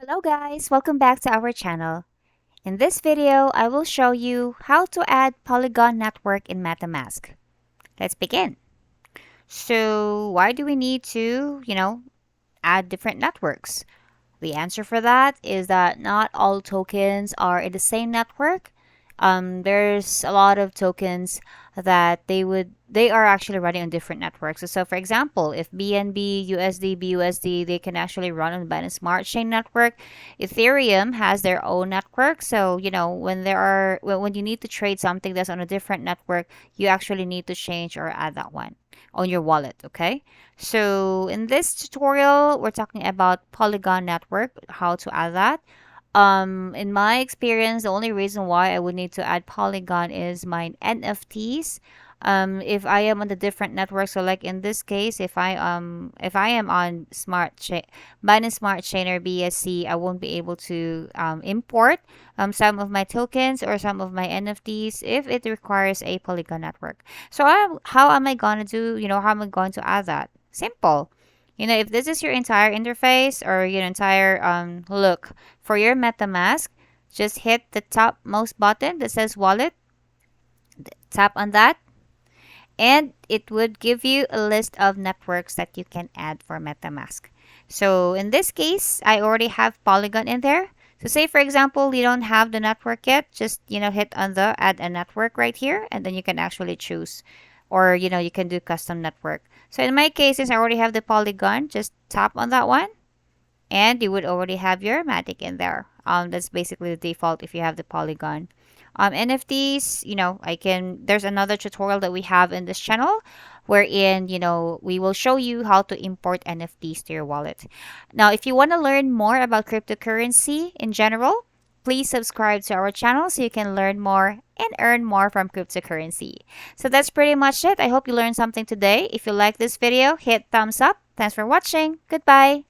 Hello guys, welcome back to our channel. In this video, I will show you how to add Polygon network in Metamask. Let's begin. So why do we need to, add different networks? The answer for that is that not all tokens are in the same network. There's a lot of tokens that they are actually running on different networks. So for example, if BNB, USD, BUSD, they can actually run on Binance Smart Chain network. Ethereum has their own network. So, when you need to trade something that's on a different network, you actually need to change or add that one on your wallet, okay? So in this tutorial, we're talking about Polygon network, how to add that. In my experience, the only reason why I would need to add Polygon is my NFTs. If I am on the different networks, so like in this case, if I am on Binance Smart Chain or BSC, I won't be able to import some of my tokens or some of my NFTs if it requires a Polygon network. So how am I gonna do? How am I going to add that? Simple. If this is your entire interface or your entire look for your MetaMask, just hit the topmost button that says wallet, tap on that, and it would give you a list of networks that you can add for MetaMask. So in this case, I already have Polygon in there. So say for example, you don't have the network yet, just hit on the add a network right here, and then you can actually choose, or you can do custom network. So in my case, since I already have the Polygon, just tap on that one and you would already have your Matic in there. That's basically the default if you have the Polygon. NFTs, there's another tutorial that we have in this channel wherein, we will show you how to import NFTs to your wallet. Now, if you want to learn more about cryptocurrency in general, please subscribe to our channel so you can learn more and earn more from cryptocurrency. So that's pretty much it. I hope you learned something today. If you like this video, hit thumbs up. Thanks for watching. Goodbye.